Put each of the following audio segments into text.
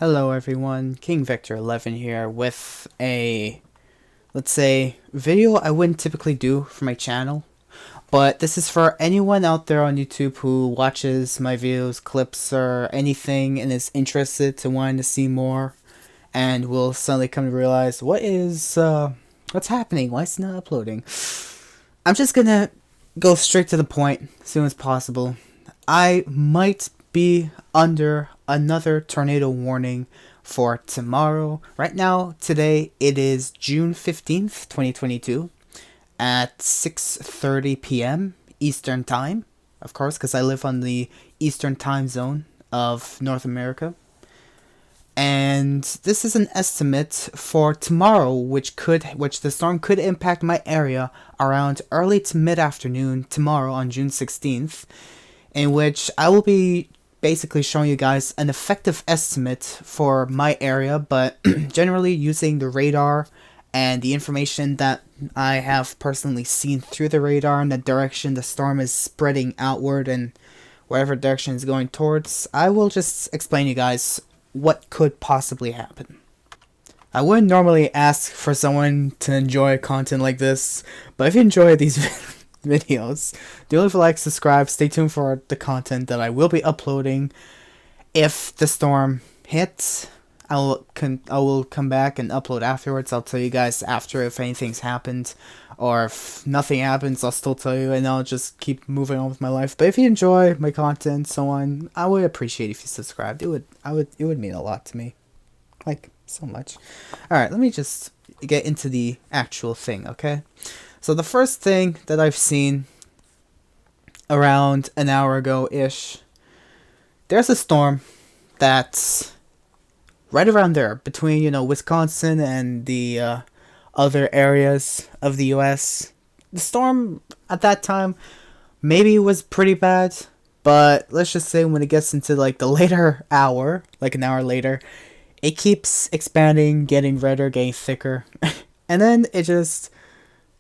Hello everyone, King Victor 11 here with a, let's say, video I wouldn't typically do for my channel, but this is for anyone out there on YouTube who watches my videos, clips, or anything and is interested to wanting to see more and will suddenly come to realize what's happening, why it's not uploading. I'm just gonna go straight to the point as soon as possible. I might be under another tornado warning for tomorrow. Right now, today, it is June 15th, 2022 at 6:30 p.m. Eastern Time. Of course, because I live on the Eastern Time Zone of North America. And this is an estimate for tomorrow, which the storm could impact my area around early to mid-afternoon tomorrow on June 16th, in which I will be basically showing you guys an effective estimate for my area, but generally using the radar and the information that I have personally seen through the radar and the direction the storm is spreading outward and whatever direction it's going towards. I will just explain to you guys what could possibly happen. I wouldn't normally ask for someone to enjoy content like this, but if you enjoy these videos, do leave a like, subscribe, stay tuned for the content that I will be uploading. If the storm hits, I will come back and upload afterwards. I'll tell you guys after if anything's happened, or if nothing happens, I'll still tell you, and I'll just keep moving on with my life. But if you enjoy my content, so on, I would appreciate if you subscribed. It would mean a lot to me, like so much. All right, let me just get into the actual thing, okay? So the first thing that I've seen around an hour ago-ish, there's a storm that's right around there between, Wisconsin and the other areas of the US. The storm at that time maybe was pretty bad, but let's just say when it gets into like the later hour, like an hour later, it keeps expanding, getting redder, getting thicker. And then it just,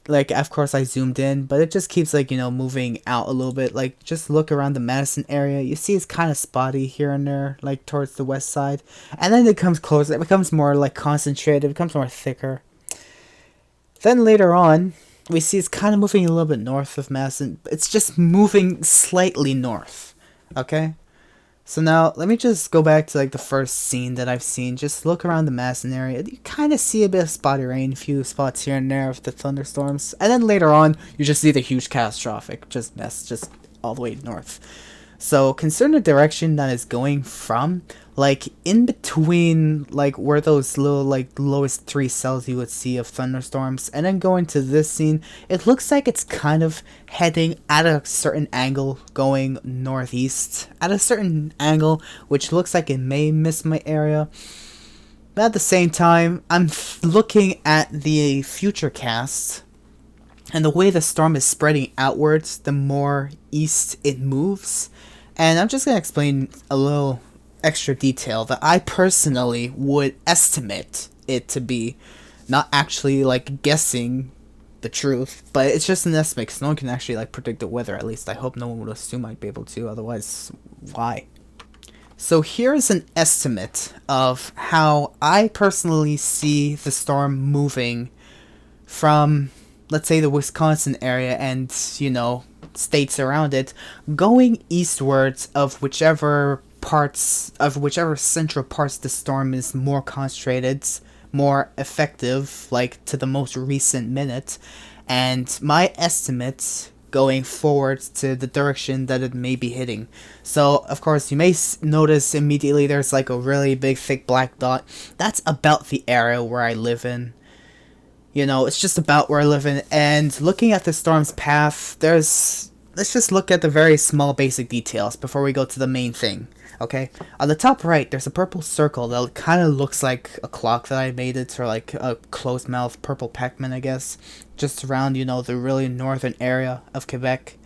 like, of course I zoomed in, but it just keeps like, moving out a little bit. Like, just look around the Madison area. You see it's kind of spotty here and there, like towards the west side. And then it comes closer. It becomes more like concentrated. It becomes more thicker. Then later on, we see it's kind of moving a little bit north of Madison. It's just moving slightly north. Okay? So now, let me just go back to like the first scene that I've seen. Just look around the Madison area. You kind of see a bit of spotty rain, a few spots here and there of the thunderstorms. And then later on, you just see the huge catastrophic just all the way north. So consider the direction that is going from, like in between, like where those little like lowest 3 cells you would see of thunderstorms, and then going to this scene, it looks like it's kind of heading at a certain angle, going northeast at a certain angle, which looks like it may miss my area. But at the same time, I'm looking at the future cast, and the way the storm is spreading outwards, the more east it moves. And I'm just going to explain a little extra detail that I personally would estimate it to be. Not actually, like, guessing the truth, but it's just an estimate, because no one can actually, like, predict the weather. At least I hope no one would assume I'd be able to, otherwise, why? So here's an estimate of how I personally see the storm moving from, let's say, the Wisconsin area and, states around it, going eastwards of whichever central parts the storm is more concentrated, more effective, like to the most recent minute, and my estimates going forward to the direction that it may be hitting. So, of course, you may notice immediately there's like a really big thick black dot. That's about the area where I live in. It's just about where I live in. And looking at the storm's path, let's just look at the very small basic details before we go to the main thing. Okay? On the top right, there's a purple circle that kind of looks like a clock that I made it, or like a closed mouth purple Pac-Man, I guess. Just around, the really northern area of Quebec.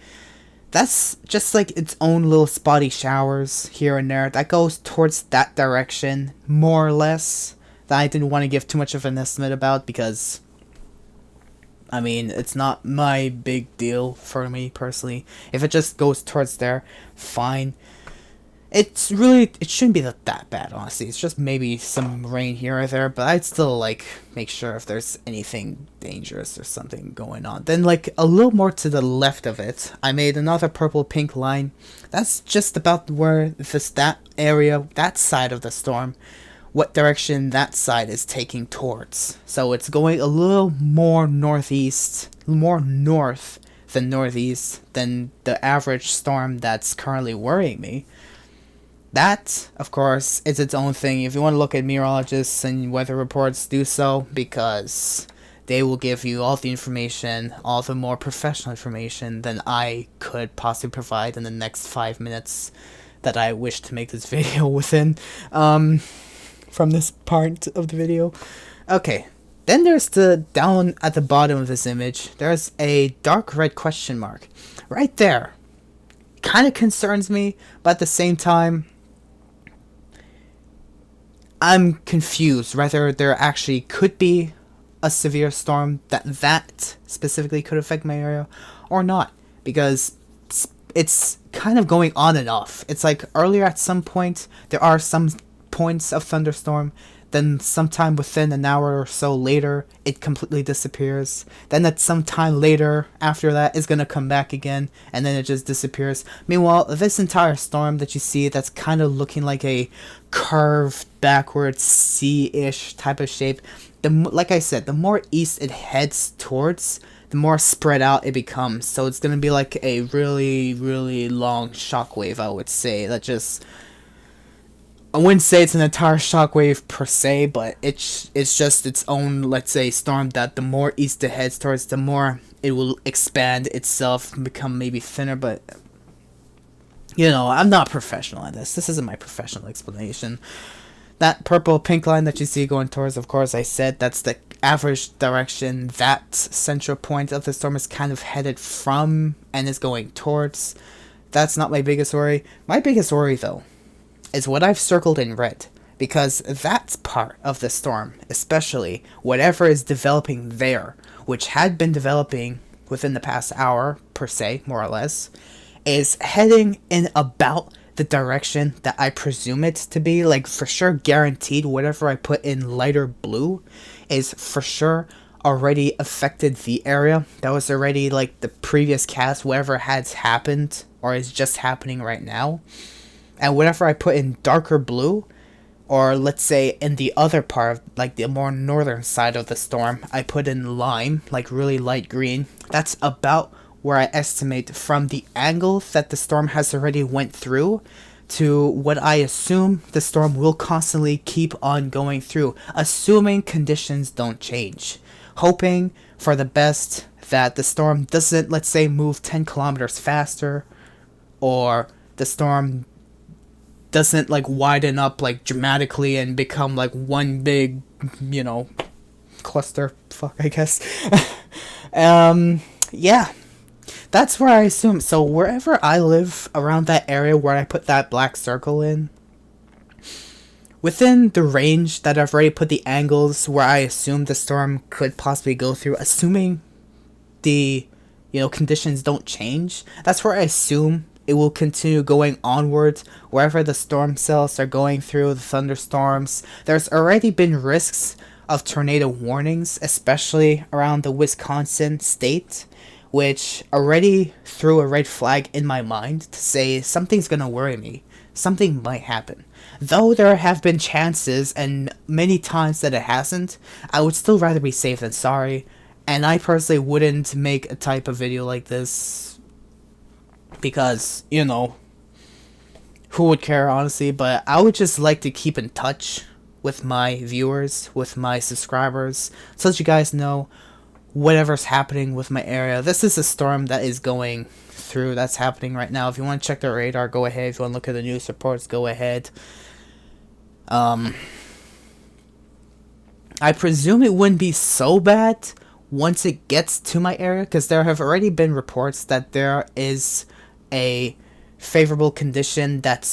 That's just like its own little spotty showers here and there. That goes towards that direction, more or less. That I didn't want to give too much of an estimate about, because I mean, it's not my big deal for me personally. If it just goes towards there, fine. it shouldn't be that bad, honestly. It's just maybe some rain here or there, but I'd still like make sure if there's anything dangerous or something going on. Then like a little more to the left of it, I made another purple pink line. That's just about where that area, that side of the storm, what direction that side is taking towards. So it's going a little more northeast, more north than northeast than the average storm that's currently worrying me. That, of course, is its own thing. If you want to look at meteorologists and weather reports, do so, because they will give you all the information, all the more professional information than I could possibly provide in the next 5 minutes that I wish to make this video within, from this part of the video. Okay, then there's down at the bottom of this image, there's a dark red question mark. Right there. Kind of concerns me, but at the same time, I'm confused whether there actually could be a severe storm that specifically could affect my area or not, because it's kind of going on and off. It's like earlier at some point there are some points of thunderstorm, then sometime within an hour or so later it completely disappears, then at some time later after that it's gonna come back again, and then it just disappears. Meanwhile, this entire storm that you see that's kind of looking like a curved backwards C-ish type of shape, like I said, the more east it heads towards, the more spread out it becomes. So it's gonna be like a really, really long shockwave, I would say. I wouldn't say it's an entire shockwave per se, but it's just its own, let's say, storm that the more east it heads towards, the more it will expand itself and become maybe thinner. But you know, I'm not professional at this. This isn't my professional explanation. That purple pink line that you see going towards, of course, I said that's the average direction that central point of the storm is kind of headed from and is going towards. That's not my biggest worry. My biggest worry, though, is what I've circled in red, because that's part of the storm, especially whatever is developing there, which had been developing within the past hour, per se, more or less, is heading in about the direction that I presume it to be. Like, for sure, guaranteed, whatever I put in lighter blue is for sure already affected the area. That was already, like, the previous cast, whatever has happened, or is just happening right now. And whatever I put in darker blue, or let's say in the other part, like the more northern side of the storm, I put in lime, like really light green. That's about where I estimate from the angle that the storm has already went through to what I assume the storm will constantly keep on going through, assuming conditions don't change. Hoping for the best that the storm doesn't, let's say, move 10 kilometers faster, or the storm doesn't like widen up like dramatically and become like one big, you know, cluster fuck, I guess. Yeah, that's where I assume. So wherever I live around that area where I put that black circle in, within the range that I've already put the angles where I assume the storm could possibly go through, assuming the, you know, conditions don't change, that's where I assume it will continue going onwards wherever the storm cells are going through, the thunderstorms. There's already been risks of tornado warnings, especially around the Wisconsin state, which already threw a red flag in my mind to say something's gonna worry me. Something might happen. Though there have been chances and many times that it hasn't, I would still rather be safe than sorry. And I personally wouldn't make a type of video like this because, you know, who would care, honestly? But I would just like to keep in touch with my viewers, with my subscribers, so that you guys know whatever's happening with my area. This is a storm that is going through, that's happening right now. If you want to check the radar, go ahead. If you want to look at the news reports, go ahead. I presume it wouldn't be so bad once it gets to my area, because there have already been reports that there is a favorable condition that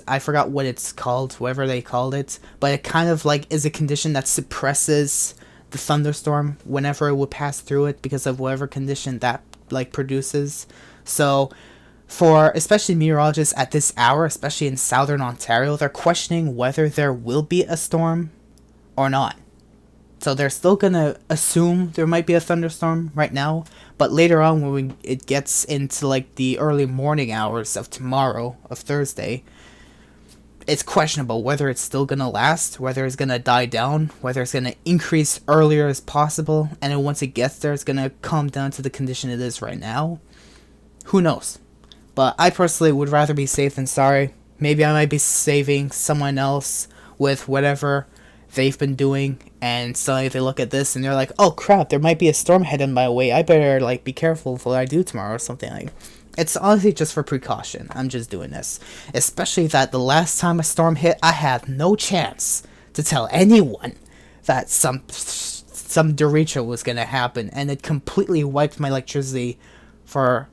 I forgot what it's called, whatever they called it, but it kind of like is a condition that suppresses the thunderstorm whenever it would pass through it because of whatever condition that like produces. So For especially meteorologists at this hour, especially in southern Ontario, they're questioning whether there will be a storm or not. So they're still gonna assume there might be a thunderstorm right now, but later on when it gets into like the early morning hours of tomorrow, of Thursday, it's questionable whether it's still gonna last, whether it's gonna die down, whether it's gonna increase earlier as possible, and then once it gets there, it's gonna come down to the condition it is right now. Who knows? But I personally would rather be safe than sorry. Maybe I might be saving someone else with whatever they've been doing, and suddenly they look at this and they're like, oh crap, there might be a storm heading my way, I better like be careful of what I do tomorrow or something. Like, it's honestly just for precaution. I'm just doing this, especially that the last time a storm hit, I had no chance to tell anyone that some derecho was gonna happen, and it completely wiped my electricity for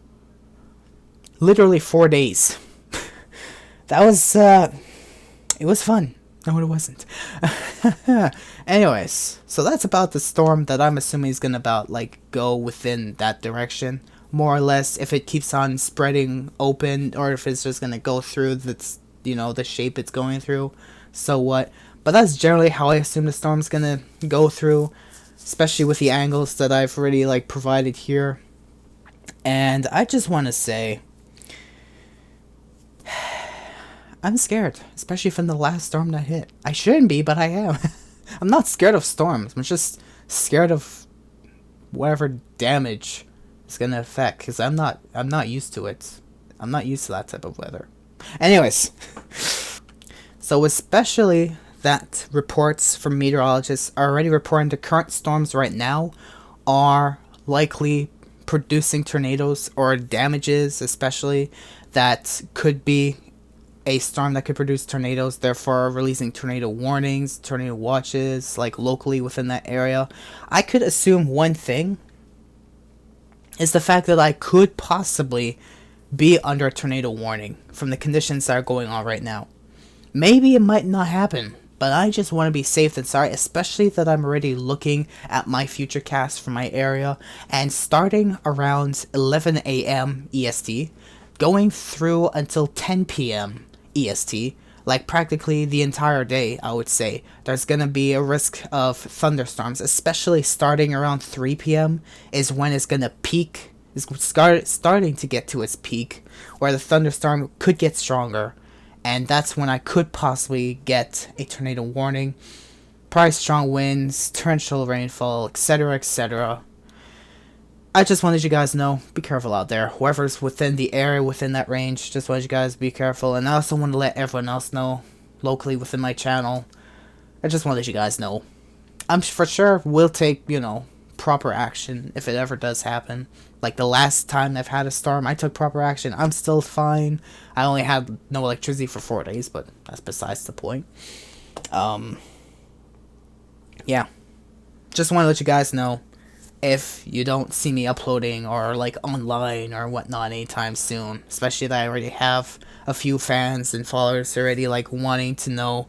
literally 4 days. That was it was fun. No, it wasn't. Anyways, so that's about the storm that I'm assuming is gonna about like go within that direction, more or less. If it keeps on spreading open, or if it's just gonna go through the the shape it's going through, so what? But that's generally how I assume the storm's gonna go through, especially with the angles that I've already like provided here. And I just want to say, I'm scared, especially from the last storm that hit. I shouldn't be, but I am. I'm not scared of storms. I'm just scared of whatever damage it's gonna affect, because I'm not used to it. I'm not used to that type of weather. Anyways, so especially that reports from meteorologists are already reporting the current storms right now are likely producing tornadoes or damages, especially that could be a storm that could produce tornadoes, therefore releasing tornado warnings, tornado watches, like locally within that area. I could assume one thing is the fact that I could possibly be under a tornado warning from the conditions that are going on right now. Maybe it might not happen, but I just want to be safe than sorry, especially that I'm already looking at my future cast for my area, and starting around 11 a.m. EST, going through until 10 p.m. EST, like practically the entire day, I would say, there's gonna be a risk of thunderstorms, especially starting around 3 p.m. is when it's gonna peak, is starting to get to its peak, where the thunderstorm could get stronger, and that's when I could possibly get a tornado warning, probably strong winds, torrential rainfall, etc., etc. I just wanted you guys to know, be careful out there. Whoever's within the area, within that range, just wanted you guys to be careful. And I also want to let everyone else know, locally within my channel. I just wanted you guys to know. I'm for sure will take, proper action if it ever does happen. Like the last time I've had a storm, I took proper action. I'm still fine. I only had no electricity for 4 days, but that's besides the point. Yeah. Just want to let you guys know, if you don't see me uploading or like online or whatnot anytime soon, especially that I already have a few fans and followers already like wanting to know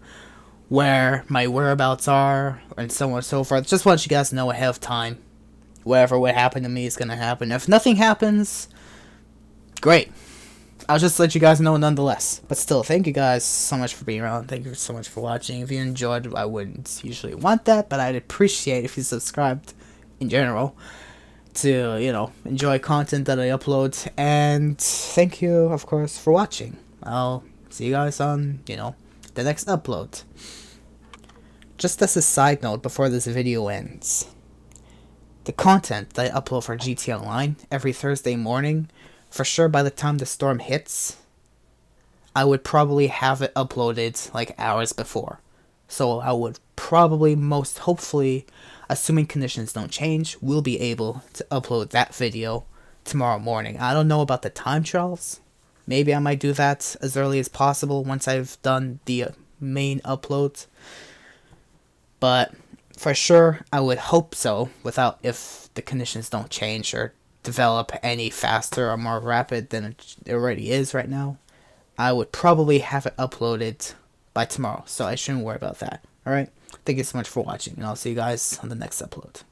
where my whereabouts are and so on and so forth, just want you guys to know ahead of time. Whatever would happen to me is gonna happen. If nothing happens, great. I'll just let you guys know nonetheless. But still, thank you guys so much for being around. Thank you so much for watching. If you enjoyed, I wouldn't usually want that, but I'd appreciate if you subscribed in general to, enjoy content that I upload. And thank you, of course, for watching. I'll see you guys on, the next upload. Just as a side note before this video ends, the content that I upload for GT Online every Thursday morning, for sure by the time the storm hits, I would probably have it uploaded like hours before. So I would probably, most hopefully, assuming conditions don't change, will be able to upload that video tomorrow morning. I don't know about the time trials. Maybe I might do that as early as possible once I've done the main uploads. But for sure, I would hope so, without if the conditions don't change or develop any faster or more rapid than it already is right now. I would probably have it uploaded by tomorrow, so I shouldn't worry about that. Alright, thank you so much for watching, and I'll see you guys on the next upload.